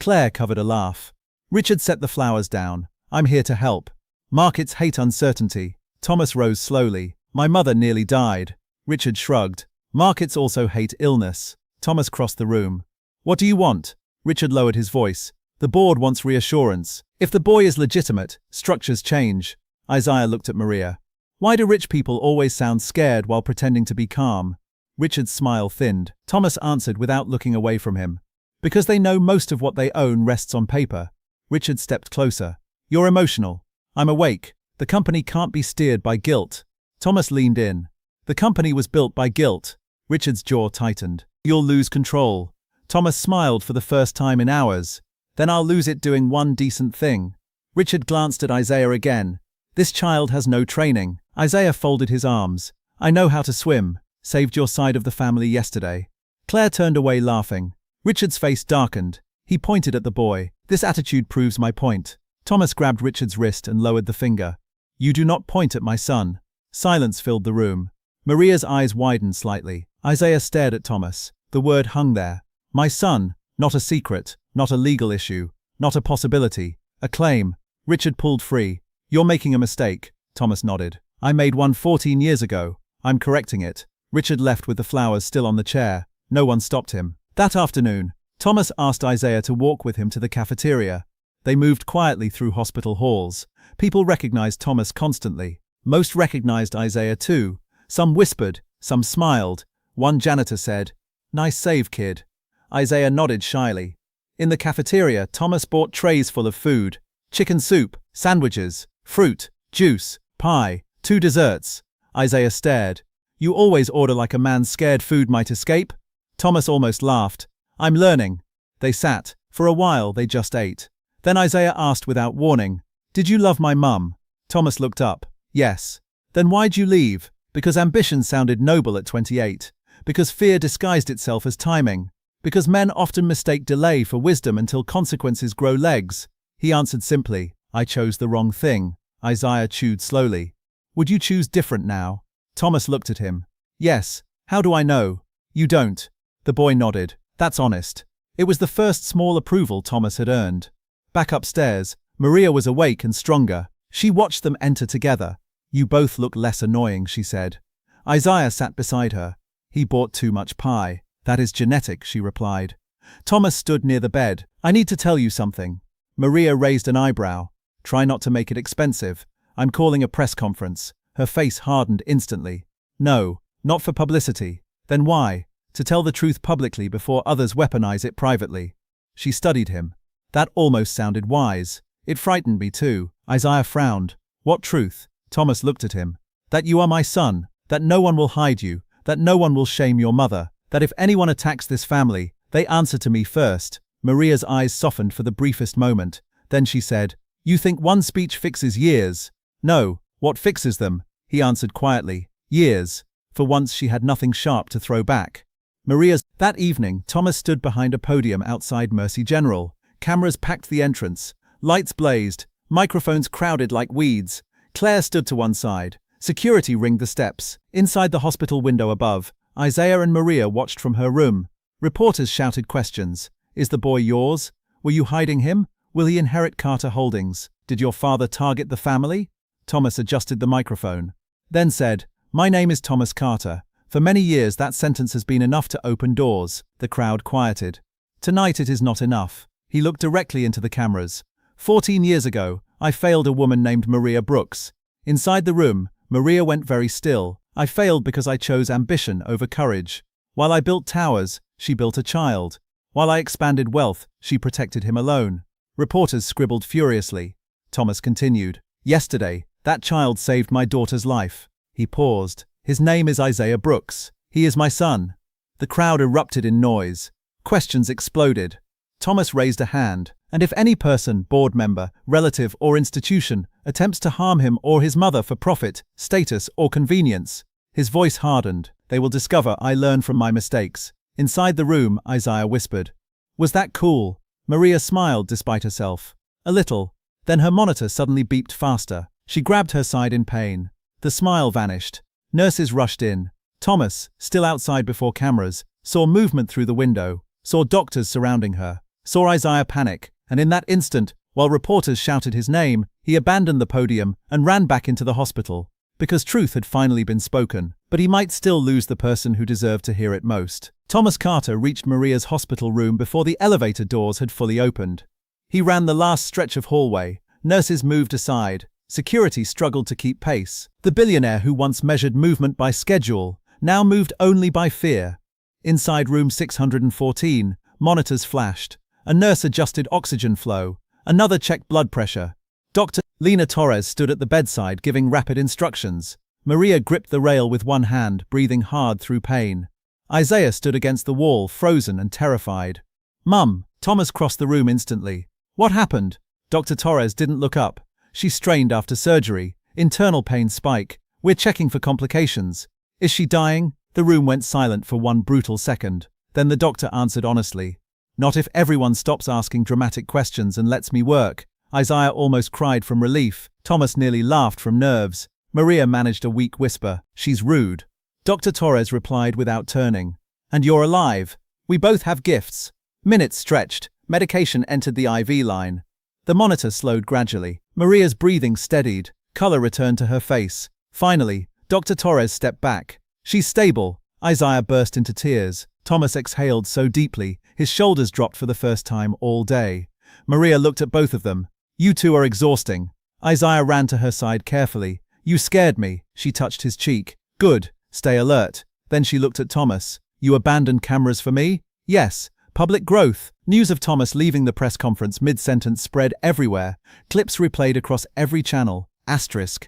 Speaker 1: Claire covered a laugh. Richard set the flowers down. I'm here to help. Markets hate uncertainty. Thomas rose slowly. My mother nearly died. Richard shrugged. Markets also hate illness. Thomas crossed the room. What do you want? Richard lowered his voice. The board wants reassurance. If the boy is legitimate, structures change. Isaiah looked at Maria. Why do rich people always sound scared while pretending to be calm? Richard's smile thinned. Thomas answered without looking away from him. Because they know most of what they own rests on paper. Richard stepped closer. You're emotional. I'm awake. The company can't be steered by guilt. Thomas leaned in. The company was built by guilt. Richard's jaw tightened. You'll lose control. Thomas smiled for the first time in hours. Then I'll lose it doing one decent thing. Richard glanced at Isaiah again. This child has no training. Isaiah folded his arms. I know how to swim. Saved your side of the family yesterday. Claire turned away laughing. Richard's face darkened. He pointed at the boy. This attitude proves my point. Thomas grabbed Richard's wrist and lowered the finger. You do not point at my son. Silence filled the room. Maria's eyes widened slightly. Isaiah stared at Thomas. The word hung there. My son, not a secret, not a legal issue, not a possibility, a claim. Richard pulled free. You're making a mistake. Thomas nodded. I made one 14 years ago. I'm correcting it. Richard left with the flowers still on the chair. No one stopped him. That afternoon, Thomas asked Isaiah to walk with him to the cafeteria. They moved quietly through hospital halls. People recognized Thomas constantly. Most recognized Isaiah too. Some whispered, some smiled. One janitor said, "Nice save, kid." Isaiah nodded shyly. In the cafeteria, Thomas bought trays full of food. Chicken soup, sandwiches, fruit, juice, pie, 2 desserts. Isaiah stared. You always order like a man scared food might escape? Thomas almost laughed. I'm learning. They sat. For a while, they just ate. Then Isaiah asked without warning, Did you love my mum? Thomas looked up. Yes. Then why'd you leave? Because ambition sounded noble at 28. Because fear disguised itself as timing. Because men often mistake delay for wisdom until consequences grow legs. He answered simply, I chose the wrong thing. Isaiah chewed slowly. Would you choose different now? Thomas looked at him. Yes. How do I know? You don't. The boy nodded. That's honest. It was the first small approval Thomas had earned. Back upstairs, Maria was awake and stronger. She watched them enter together. You both look less annoying, she said. Isaiah sat beside her. He bought too much pie. That is genetic, she replied. Thomas stood near the bed. I need to tell you something. Maria raised an eyebrow. Try not to make it expensive. I'm calling a press conference. Her face hardened instantly. No, not for publicity. Then why? To tell the truth publicly before others weaponize it privately. She studied him. That almost sounded wise. It frightened me too. Isaiah frowned. What truth? Thomas looked at him. That you are my son. That no one will hide you. That no one will shame your mother. That if anyone attacks this family, they answer to me first. Maria's eyes softened for the briefest moment. Then she said, You think one speech fixes years? No, what fixes them? He answered quietly. Years. For once she had nothing sharp to throw back. That evening, Thomas stood behind a podium outside Mercy General. Cameras packed the entrance. Lights blazed. Microphones crowded like weeds. Claire stood to one side. Security ringed the steps. Inside the hospital window above, Isaiah and Maria watched from her room. Reporters shouted questions. Is the boy yours? Were you hiding him? Will he inherit Carter Holdings? Did your father target the family? Thomas adjusted the microphone. Then said, My name is Thomas Carter. For many years that sentence has been enough to open doors. The crowd quieted. Tonight it is not enough. He looked directly into the cameras. 14 years ago, I failed a woman named Maria Brooks. Inside the room, Maria went very still. I failed because I chose ambition over courage. While I built towers, she built a child. While I expanded wealth, she protected him alone. Reporters scribbled furiously. Thomas continued. Yesterday, that child saved my daughter's life. He paused. His name is Isaiah Brooks. He is my son. The crowd erupted in noise. Questions exploded. Thomas raised a hand. And if any person, board member, relative or institution, attempts to harm him or his mother for profit, status or convenience, his voice hardened. They will discover I learn from my mistakes. Inside the room, Isaiah whispered. Was that cool? Maria smiled despite herself. A little. Then her monitor suddenly beeped faster. She grabbed her side in pain. The smile vanished. Nurses rushed in. Thomas, still outside before cameras, saw movement through the window, saw doctors surrounding her, saw Isaiah panic, and in that instant, while reporters shouted his name, he abandoned the podium and ran back into the hospital. Because truth had finally been spoken, but he might still lose the person who deserved to hear it most. Thomas Carter reached Maria's hospital room before the elevator doors had fully opened. He ran the last stretch of hallway. Nurses moved aside. Security struggled to keep pace. The billionaire who once measured movement by schedule now moved only by fear. Inside room 614, Monitors flashed. A nurse adjusted oxygen flow. Another checked blood pressure. Dr. Lena Torres stood at the bedside giving rapid instructions. Maria gripped the rail with one hand, breathing hard through pain. Isaiah stood against the wall, frozen and terrified. "Mum!" Thomas crossed the room instantly. "What happened?" Dr. Torres didn't look up. She strained after surgery. Internal pain spike. "We're checking for complications." "Is she dying?" The room went silent for one brutal second. Then the doctor answered honestly. "Not if everyone stops asking dramatic questions and lets me work." Isaiah almost cried from relief. Thomas nearly laughed from nerves. Maria managed a weak whisper. "She's rude." Dr. Torres replied without turning. "And you're alive. We both have gifts." Minutes stretched. Medication entered the IV line. The monitor slowed gradually. Maria's breathing steadied. Color returned to her face. Finally, Dr. Torres stepped back. "She's stable." Isaiah burst into tears. Thomas exhaled so deeply, his shoulders dropped for the first time all day. Maria looked at both of them. "You two are exhausting." Isaiah ran to her side carefully. "You scared me." She touched his cheek. "Good. Stay alert." Then she looked at Thomas. "You abandoned cameras for me?" "Yes." Public growth. News of Thomas leaving the press conference mid-sentence spread everywhere. Clips replayed across every channel. Asterisk.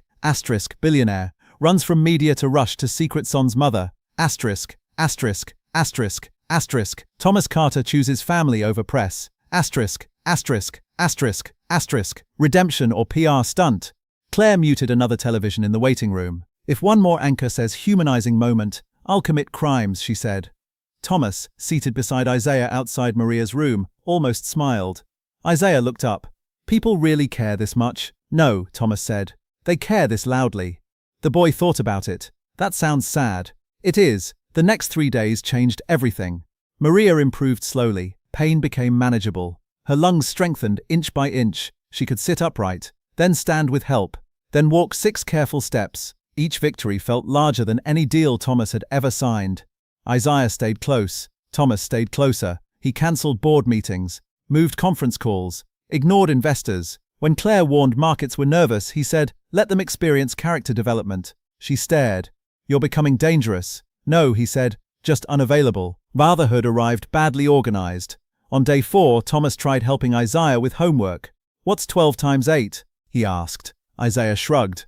Speaker 1: Billionaire. Runs from media to rush to Secret Son's mother. Asterisk. Thomas Carter chooses family over press. Asterisk. Redemption or PR stunt. Claire muted another television in the waiting room. "If one more anchor says humanizing moment, I'll commit crimes," she said. Thomas, seated beside Isaiah outside Maria's room, almost smiled. Isaiah looked up. "People really care this much?" "No," Thomas said. "They care this loudly." The boy thought about it. "That sounds sad." "It is." The next 3 days changed everything. Maria improved slowly. Pain became manageable. Her lungs strengthened inch by inch. She could sit upright, then stand with help, then walk 6 careful steps. Each victory felt larger than any deal Thomas had ever signed. Isaiah stayed close. Thomas stayed closer. He cancelled board meetings, moved conference calls, ignored investors. When Claire warned markets were nervous, he said, "Let them experience character development." She stared. "You're becoming dangerous." "No," he said, "just unavailable." Fatherhood arrived badly organized. On day 4, Thomas tried helping Isaiah with homework. "What's 12 times 8? He asked. Isaiah shrugged.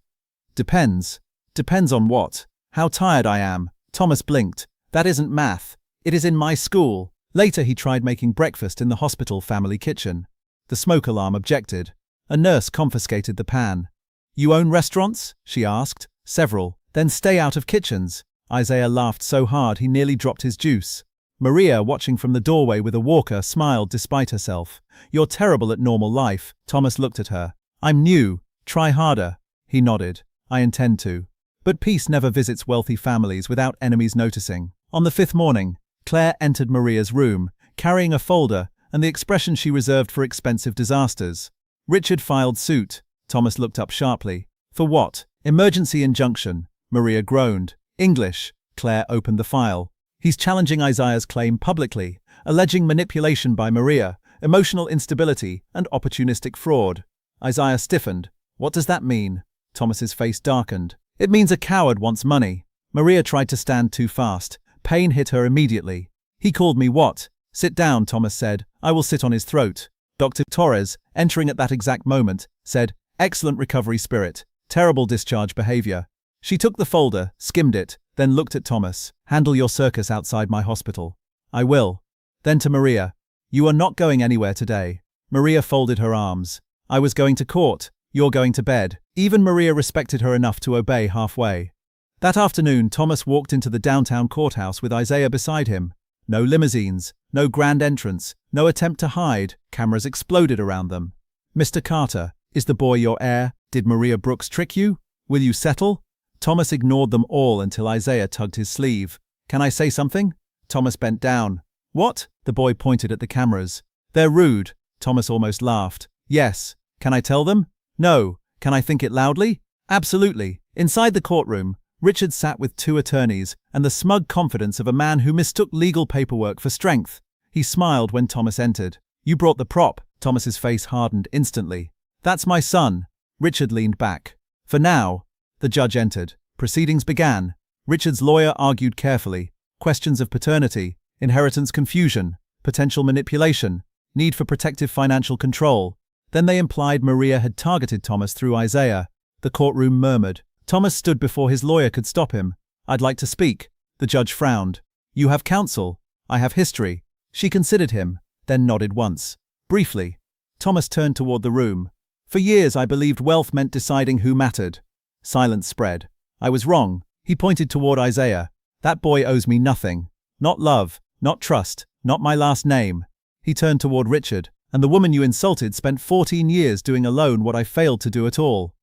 Speaker 1: "Depends." "Depends on what?" "How tired I am." Thomas blinked. "That isn't math. It is in my school." Later he tried making breakfast in the hospital family kitchen. The smoke alarm objected. A nurse confiscated the pan. "You own restaurants?" she asked. "Several." "Then stay out of kitchens." Isaiah laughed so hard he nearly dropped his juice. Maria, watching from the doorway with a walker, smiled despite herself. "You're terrible at normal life." Thomas looked at her. "I'm new. Try harder." He nodded. "I intend to." But peace never visits wealthy families without enemies noticing. On the 5th morning, Claire entered Maria's room, carrying a folder and the expression she reserved for expensive disasters. Richard filed suit. Thomas looked up sharply. "For what?" "Emergency injunction." Maria groaned. "English." Claire opened the file. "He's challenging Isaiah's claim publicly, alleging manipulation by Maria, emotional instability, and opportunistic fraud." Isaiah stiffened. "What does that mean?" Thomas's face darkened. "It means a coward wants money." Maria tried to stand too fast. Pain hit her immediately. "He called me what?" "Sit down," Thomas said. "I will sit on his throat." Dr. Torres, entering at that exact moment, said, "Excellent recovery spirit. Terrible discharge behavior." She took the folder, skimmed it, then looked at Thomas. "Handle your circus outside my hospital." "I will." Then to Maria. "You are not going anywhere today." Maria folded her arms. "I was going to court. You're going to bed." Even Maria respected her enough to obey halfway. That afternoon, Thomas walked into the downtown courthouse with Isaiah beside him. No limousines, no grand entrance, no attempt to hide. Cameras exploded around them. "Mr. Carter, is the boy your heir? Did Maria Brooks trick you? Will you settle?" Thomas ignored them all until Isaiah tugged his sleeve. "Can I say something?" Thomas bent down. "What?" The boy pointed at the cameras. "They're rude." Thomas almost laughed. "Yes. Can I tell them?" "No. Can I think it loudly?" "Absolutely." Inside the courtroom, Richard sat with 2 attorneys and the smug confidence of a man who mistook legal paperwork for strength. He smiled when Thomas entered. "You brought the prop." Thomas's face hardened instantly. "That's my son." Richard leaned back. "For now." The judge entered. Proceedings began. Richard's lawyer argued carefully. Questions of paternity, inheritance confusion, potential manipulation, need for protective financial control. Then they implied Maria had targeted Thomas through Isaiah. The courtroom murmured. Thomas stood before his lawyer could stop him. "I'd like to speak." The judge frowned. "You have counsel. I have history." She considered him, then nodded once. Briefly. Thomas turned toward the room. "For years I believed wealth meant deciding who mattered." Silence spread. "I was wrong." He pointed toward Isaiah. "That boy owes me nothing. Not love, not trust, not my last name." He turned toward Richard. "And the woman you insulted spent 14 years doing alone what I failed to do at all."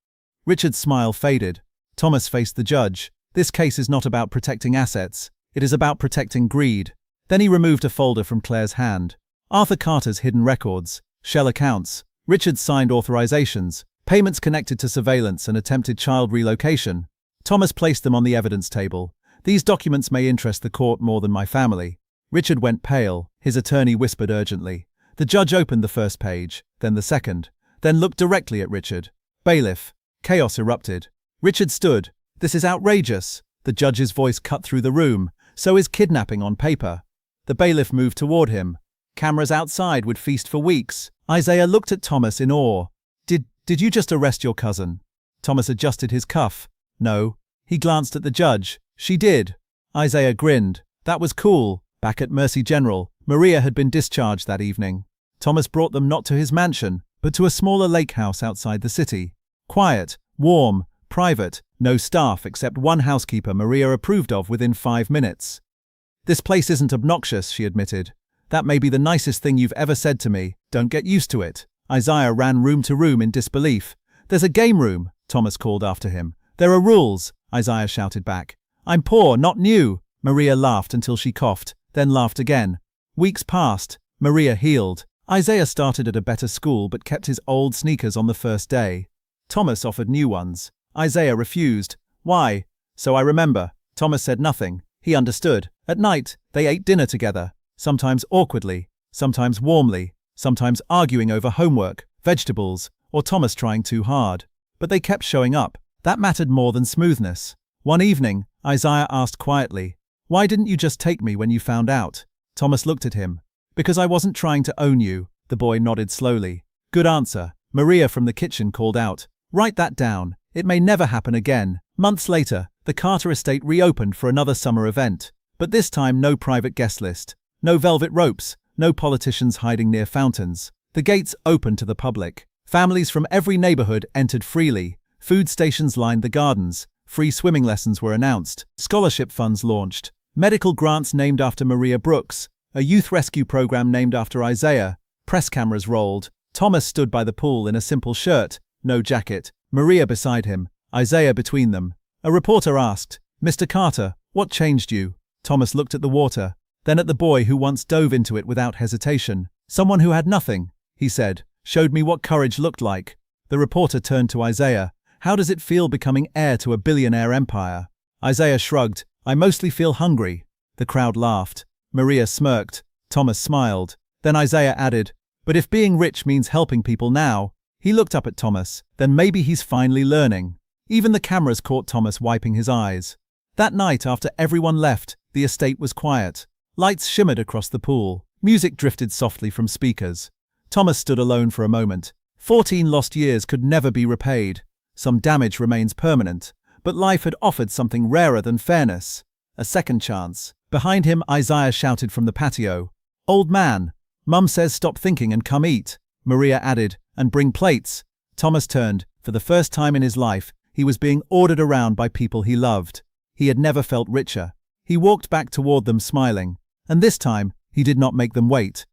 Speaker 1: Richard's smile faded. Thomas faced the judge. "This case is not about protecting assets. It is about protecting greed." Then he removed a folder from Claire's hand. Arthur Carter's hidden records, shell accounts, Richard's signed authorizations, payments connected to surveillance and attempted child relocation. Thomas placed them on the evidence table. "These documents may interest the court more than my family." Richard went pale. His attorney whispered urgently. The judge opened the first page, then the second, then looked directly at Richard. "Bailiff." Chaos erupted. Richard stood. "This is outrageous." The judge's voice cut through the room. "So is kidnapping on paper." The bailiff moved toward him. "Cameras outside would feast for weeks." Isaiah looked at Thomas in awe. Did you just arrest your cousin?" Thomas adjusted his cuff. "No." He glanced at the judge. "She did." Isaiah grinned. "That was cool." Back at Mercy General, Maria had been discharged that evening. Thomas brought them not to his mansion, but to a smaller lake house outside the city. Quiet, warm, private, no staff except one housekeeper Maria approved of within 5 minutes. "This place isn't obnoxious," she admitted. "That may be the nicest thing you've ever said to me. Don't get used to it." Isaiah ran room to room in disbelief. "There's a game room," Thomas called after him. "There are rules," Isaiah shouted back. "I'm poor, not new." Maria laughed until she coughed, then laughed again. Weeks passed. Maria healed. Isaiah started at a better school but kept his old sneakers on the first day. Thomas offered new ones. Isaiah refused. "Why?" "So I remember." Thomas said nothing. He understood. At night, they ate dinner together, sometimes awkwardly, sometimes warmly, sometimes arguing over homework, vegetables, or Thomas trying too hard. But they kept showing up. That mattered more than smoothness. One evening, Isaiah asked quietly, "Why didn't you just take me when you found out?" Thomas looked at him. "Because I wasn't trying to own you." The boy nodded slowly. "Good answer." Maria from the kitchen called out, "Write that down. It may never happen again." Months later, the Carter estate reopened for another summer event. But this time no private guest list, no velvet ropes, no politicians hiding near fountains. The gates opened to the public. Families from every neighborhood entered freely. Food stations lined the gardens. Free swimming lessons were announced. Scholarship funds launched. Medical grants named after Maria Brooks. A youth rescue program named after Isaiah. Press cameras rolled. Thomas stood by the pool in a simple shirt, no jacket. Maria beside him, Isaiah between them. A reporter asked, "Mr. Carter, what changed you?" Thomas looked at the water, then at the boy who once dove into it without hesitation. "Someone who had nothing," he said, "showed me what courage looked like." The reporter turned to Isaiah. "How does it feel becoming heir to a billionaire empire?" Isaiah shrugged. "I mostly feel hungry." The crowd laughed. Maria smirked. Thomas smiled. Then Isaiah added, "But if being rich means helping people now," he looked up at Thomas, "then maybe he's finally learning." Even the cameras caught Thomas wiping his eyes. That night, after everyone left, the estate was quiet. Lights shimmered across the pool. Music drifted softly from speakers. Thomas stood alone for a moment. 14 lost years could never be repaid. Some damage remains permanent, but life had offered something rarer than fairness. A second chance. Behind him, Isaiah shouted from the patio, "Old man, Mum says stop thinking and come eat." Maria added, "And bring plates." Thomas turned. For the first time in his life, he was being ordered around by people he loved. He had never felt richer. He walked back toward them smiling. And this time, he did not make them wait.